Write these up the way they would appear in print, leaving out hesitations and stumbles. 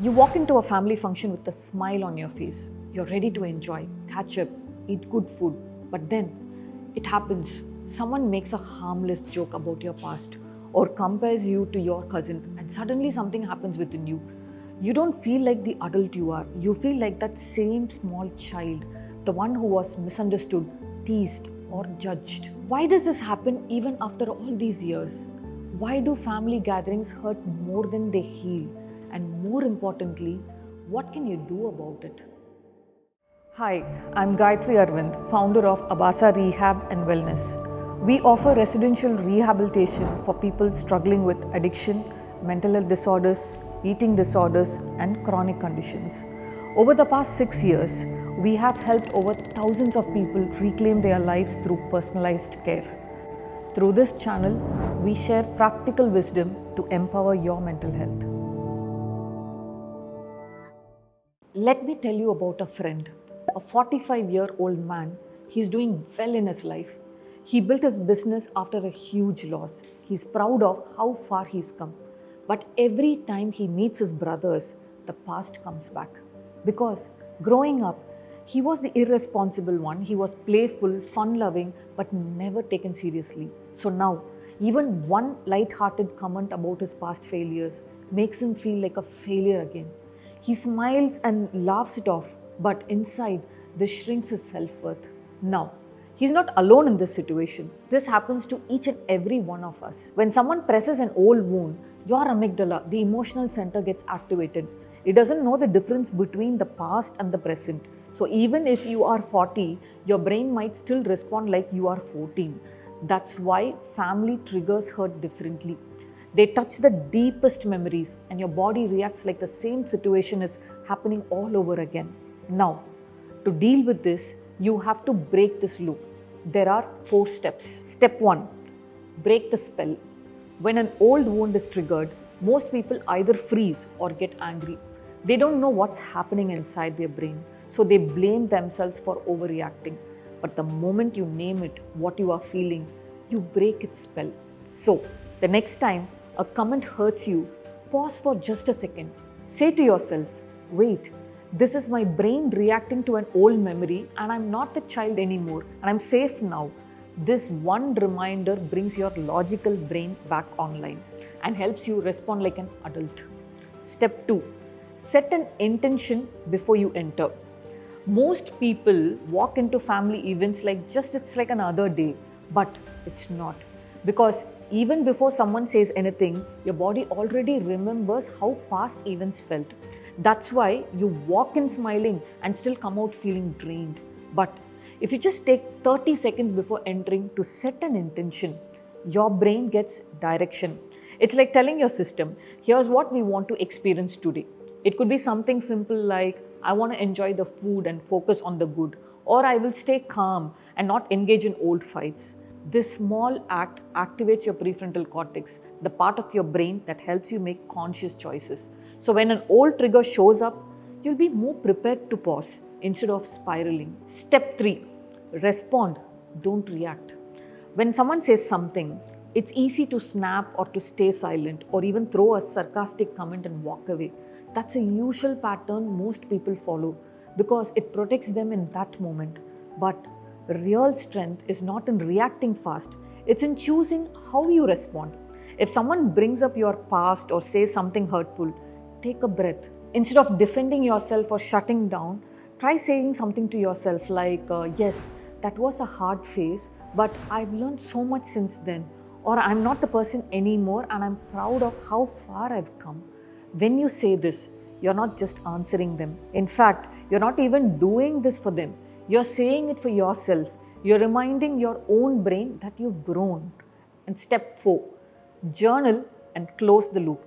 You walk into a family function with a smile on your face. You're ready to enjoy, catch up, eat good food. But then it happens. Someone makes a harmless joke about your past or compares you to your cousin, and suddenly something happens within you. You don't feel like the adult you are. You feel like that same small child, the one who was misunderstood, teased, or judged. Why does this happen even after all these years? Why do family gatherings hurt more than they heal? And more importantly, what can you do about it? Hi, I'm Gayatri Arvind, founder of Abhasa Rehab and Wellness. We offer residential rehabilitation for people struggling with addiction, mental health disorders, eating disorders, and chronic conditions. Over the past 6 years, we have helped over thousands of people reclaim their lives through personalized care. Through this channel, we share practical wisdom to empower your mental health. Let me tell you about a friend, a 45-year-old man. He's doing well in his life. He built his business after a huge loss. He's proud of how far he's come. But every time he meets his brothers, the past comes back. Because growing up, he was the irresponsible one. He was playful, fun-loving, but never taken seriously. So now, even one light-hearted comment about his past failures makes him feel like a failure again. He smiles and laughs it off, but inside, this shrinks his self-worth. Now, he's not alone in this situation. This happens to each and every one of us. When someone presses an old wound, your amygdala, the emotional center, gets activated. It doesn't know the difference between the past and the present. So even if you are 40, your brain might still respond like you are 14. That's why family triggers hurt differently. They touch the deepest memories, and your body reacts like the same situation is happening all over again. Now, to deal with this, you have to break this loop. There are 4 steps. Step 1, break the spell. When an old wound is triggered, most people either freeze or get angry. They don't know what's happening inside their brain, so they blame themselves for overreacting. But the moment you name it, what you are feeling, you break its spell. So, the next time a comment hurts you, pause for just a second. Say to yourself, wait, this is my brain reacting to an old memory, and I'm not the child anymore, and I'm safe now. This one reminder brings your logical brain back online and helps you respond like an adult. Step 2, set an intention before you enter. Most people walk into family events like it's like another day, but it's not. Because even before someone says anything, your body already remembers how past events felt. That's why you walk in smiling and still come out feeling drained. But if you just take 30 seconds before entering to set an intention, your brain gets direction. It's like telling your system, here's what we want to experience today. It could be something simple like, I want to enjoy the food and focus on the good, or I will stay calm and not engage in old fights. This small act activates your prefrontal cortex, the part of your brain that helps you make conscious choices. So when an old trigger shows up, you'll be more prepared to pause instead of spiraling. Step 3, respond, don't react. When someone says something, it's easy to snap or to stay silent or even throw a sarcastic comment and walk away. That's a usual pattern most people follow because it protects them in that moment. But real strength is not in reacting fast, it's in choosing how you respond. If someone brings up your past or says something hurtful, take a breath. Instead of defending yourself or shutting down, try saying something to yourself like, yes, that was a hard phase, but I've learned so much since then. Or I'm not the person anymore and I'm proud of how far I've come. When you say this, you're not just answering them. In fact, you're not even doing this for them. You're saying it for yourself. You're reminding your own brain that you've grown. And step 4, journal and close the loop.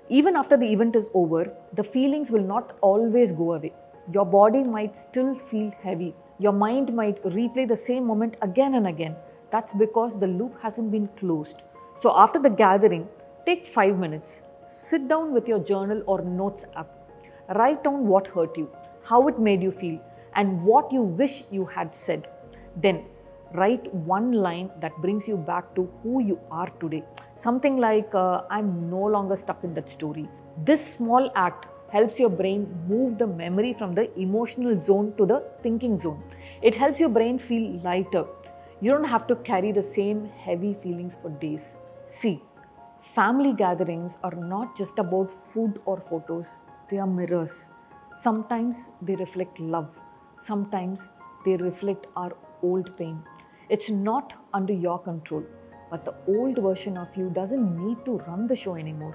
Even after the event is over, the feelings will not always go away. Your body might still feel heavy. Your mind might replay the same moment again and again. That's because the loop hasn't been closed. So after the gathering, take 5 minutes. Sit down with your journal or notes app. Write down what hurt you, how it made you feel, and what you wish you had said. Then write one line that brings you back to who you are today. Something like, I'm no longer stuck in that story. This small act helps your brain move the memory from the emotional zone to the thinking zone. It helps your brain feel lighter. You don't have to carry the same heavy feelings for days. See, family gatherings are not just about food or photos, they are mirrors. Sometimes they reflect love, sometimes they reflect our old pain. It's not under your control, but the old version of you doesn't need to run the show anymore.